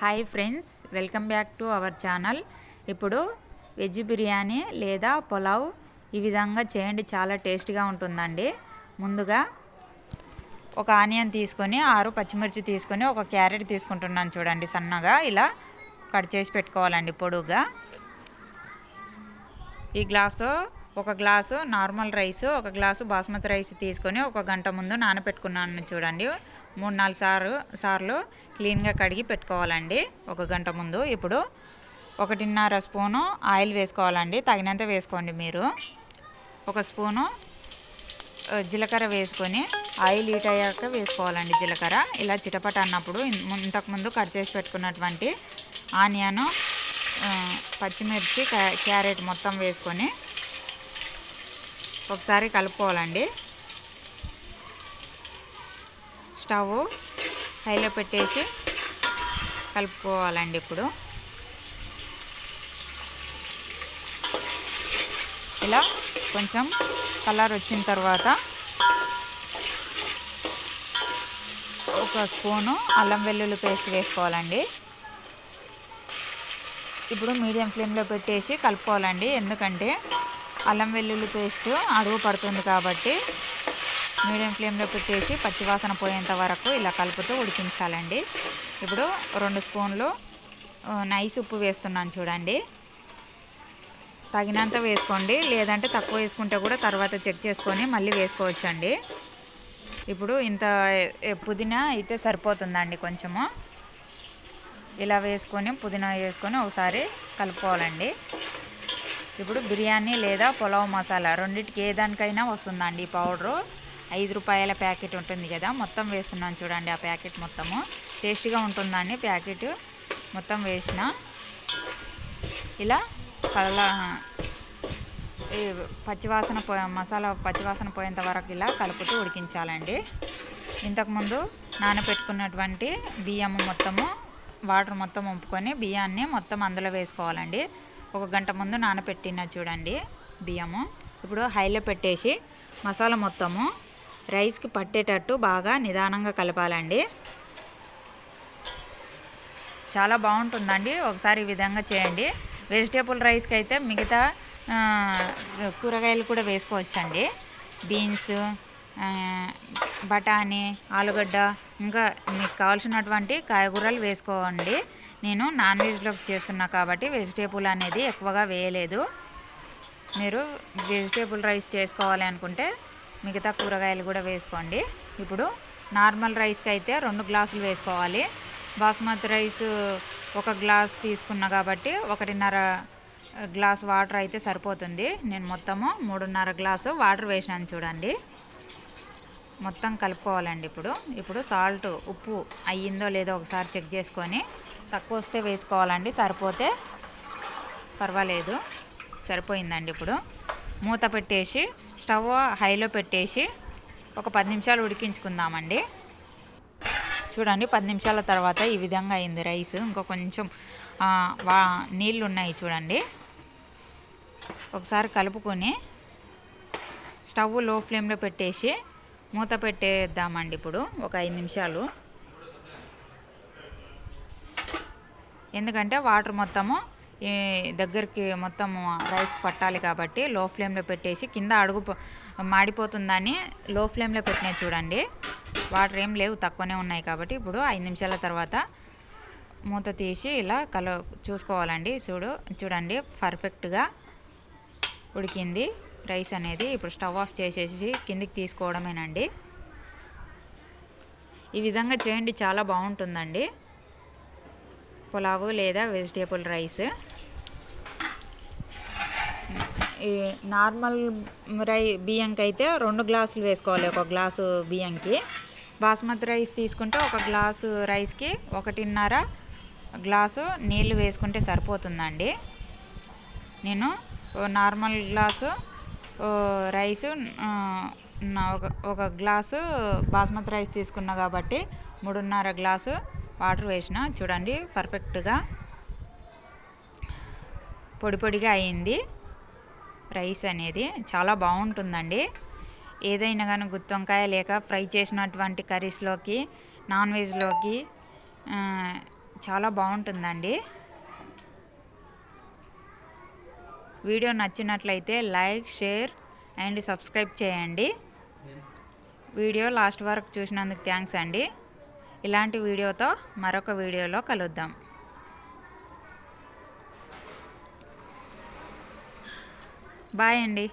Hi friends, welcome back to our channel. ఇప్పుడు veg biryani లేదా పులావ్ ఈ విధంగా చేయండి, చాలా టేస్టీగా ఉంటుందండి. ముందుగా ఒక ఆనియన్ తీసుకొని 6 పచ్చిమిర్చి తీసుకొని ఒక క్యారెట్ తీసుకుంటున్నాను చూడండి. సన్నగా ఇలా కట్ చేసి పెట్టుకోవాలండి పొడుగా. ఈ గ్లాసు ఒక గ్లాసు నార్మల్ రైస్, ఒక గ్లాసు బాస్మతి రైస్ తీసుకొని 1 గంట ముందు నానబెట్టుకున్నాను చూడండి. 3-4 సార్లు క్లీన్గా కడిగి పెట్టుకోవాలండి 1 గంట ముందు. ఇప్పుడు 1.5 స్పూను ఆయిల్ వేసుకోవాలండి, తగినంత వేసుకోండి మీరు. 1 స్పూను జీలకర్ర వేసుకొని ఆయిల్ హీట్ అయ్యాక వేసుకోవాలండి జీలకర్ర. ఇలా చిటపట అన్నప్పుడు ఇంతకుముందు కట్ చేసి పెట్టుకున్నటువంటి ఆనియను, పచ్చిమిర్చి, క్యారెట్ మొత్తం వేసుకొని ఒకసారి కలుపుకోవాలండి. స్టవ్ హైలో పెట్టేసి కలుపుకోవాలండి. ఇప్పుడు ఇలా కొంచెం కలర్ వచ్చిన తర్వాత 1 స్పూను అల్లం వెల్లుల్లి పేస్ట్ వేసుకోవాలండి. ఇప్పుడు మీడియం ఫ్లేమ్లో పెట్టేసి కలుపుకోవాలండి, ఎందుకంటే అల్లం వెల్లుల్లి పేస్ట్ అడుగు పడుతుంది కాబట్టి మీడియం ఫ్లేమ్లో పెట్టేసి పచ్చివాసన పోయేంత వరకు ఇలా కలుపుతూ ఉడికించాలండి. ఇప్పుడు 2 స్పూన్లు నైస్ ఉప్పు వేస్తున్నాను చూడండి. తగినంత వేసుకోండి, లేదంటే తక్కువ వేసుకుంటే కూడా తర్వాత చెక్ చేసుకొని మళ్ళీ వేసుకోవచ్చండి. ఇప్పుడు ఇంత పుదీనా అయితే సరిపోతుందండి. కొంచెము ఇలా వేసుకొని పుదీనా వేసుకొని ఒకసారి కలుపుకోవాలండి. ఇప్పుడు బిర్యానీ లేదా పులావ్ మసాలా రెండింటికి ఏ దానికైనా వస్తుందండి ఈ పౌడరు. 5 రూపాయల ప్యాకెట్ ఉంటుంది కదా, మొత్తం వేస్తున్నాను చూడండి. ఆ ప్యాకెట్ మొత్తము టేస్టీగా ఉంటుందండి. ప్యాకెట్ మొత్తం వేసిన ఇలా మసాలా పచ్చివాసన పోయేంత వరకు ఇలా కలుపుతూ ఉడికించాలండి. ఇంతకుముందు నానబెట్టుకున్నటువంటి బియ్యము మొత్తము వాటర్ మొత్తం వంపుకొని బియ్యాన్ని మొత్తం అందులో వేసుకోవాలండి. 1 గంట ముందు నానబెట్టిన చూడండి బియ్యము. ఇప్పుడు హైలో పెట్టేసి మసాలా మొత్తము రైస్కి పట్టేటట్టు బాగా నిదానంగా కలపాలండి. చాలా బాగుంటుందండి, ఒకసారి ఈ విధంగా చేయండి. వెజిటేబుల్ రైస్కి అయితే మిగతా కూరగాయలు కూడా వేసుకోవచ్చండి. బీన్స్, బఠానీ, ఆలుగడ్డ, ఇంకా మీకు కావాల్సినటువంటి కాయగూరలు వేసుకోండి. నేను నాన్ వెజ్లోకి చేస్తున్నా కాబట్టి వెజిటేబుల్ అనేది ఎక్కువగా వేయలేదు. మీరు వెజిటేబుల్ రైస్ చేసుకోవాలి అనుకుంటే మిగతా కూరగాయలు కూడా వేసుకోండి. ఇప్పుడు నార్మల్ రైస్కి అయితే 2 గ్లాసులు వేసుకోవాలి. బాస్మతి రైస్ 1 గ్లాస్ తీసుకున్నా కాబట్టి 1.5 గ్లాస్ వాటర్ అయితే సరిపోతుంది. నేను మొత్తము 3.5 గ్లాసు వాటర్ వేసినాను చూడండి. మొత్తం కలుపుకోవాలండి. ఇప్పుడు సాల్ట్, ఉప్పు అయ్యిందో లేదో ఒకసారి చెక్ చేసుకొని తక్కువ వస్తే వేసుకోవాలండి, సరిపోతే పర్వాలేదు. సరిపోయిందండి. ఇప్పుడు మూత పెట్టేసి స్టవ్ హైలో పెట్టేసి ఒక 10 నిమిషాలు ఉడికించుకుందామండి. చూడండి, 10 నిమిషాల తర్వాత ఈ విధంగా అయింది రైస్. ఇంకా కొంచెం నీళ్ళు ఉన్నాయి చూడండి. ఒకసారి కలుపుకొని స్టవ్ లో ఫ్లేమ్లో పెట్టేసి మూత పెట్టేద్దామండి. ఇప్పుడు ఒక 5 నిమిషాలు, ఎందుకంటే వాటర్ మొత్తము దగ్గరికి మొత్తం రైస్ పట్టాలి కాబట్టి లో ఫ్లేమ్లో పెట్టేసి, కింద అడుగు మాడిపోతుందని లో ఫ్లేమ్లో పెట్టినాయి చూడండి. వాటర్ ఏం లేవు, తక్కువనే ఉన్నాయి కాబట్టి. ఇప్పుడు 5 నిమిషాల తర్వాత మూత తీసి ఇలా చూసుకోవాలండి. చూడండి పర్ఫెక్ట్గా ఉడికింది రైస్ అనేది. ఇప్పుడు స్టవ్ ఆఫ్ చేసేసి కిందికి తీసుకోవడమేనండి. ఈ విధంగా చేయండి, చాలా బాగుంటుందండి పులావు లేదా వెజిటేబుల్ రైస్. ఈ నార్మల్ బియ్యంకి అయితే 2 గ్లాసులు వేసుకోవాలి 1 గ్లాసు బియ్యంకి. బాస్మతి రైస్ తీసుకుంటే 1 గ్లాసు రైస్కి 1.5 గ్లాసు నీళ్ళు వేసుకుంటే సరిపోతుందండి. నేను normal glass rice 1 glass basmati rice తీసుకున్నా కాబట్టి 3.5 గ్లాసు వాటర్ వేసిన. చూడండి పర్ఫెక్ట్గా పొడిగా అయింది రైస్ అనేది. చాలా బాగుంటుందండి. ఏదైనా కానీ గుత్తి వంకాయ లేక ఫ్రై చేసినటువంటి కర్రీస్లోకి, నాన్ వెజ్లోకి చాలా బాగుంటుందండి. వీడియో నచ్చినట్లయితే లైక్, షేర్ అండ్ సబ్స్క్రైబ్ చేయండి. వీడియో లాస్ట్ వరకు చూసినందుకు థ్యాంక్స్ అండి. ఇలాంటి వీడియోతో మరొక వీడియోలో కలుద్దాం. బాయ్ అండి.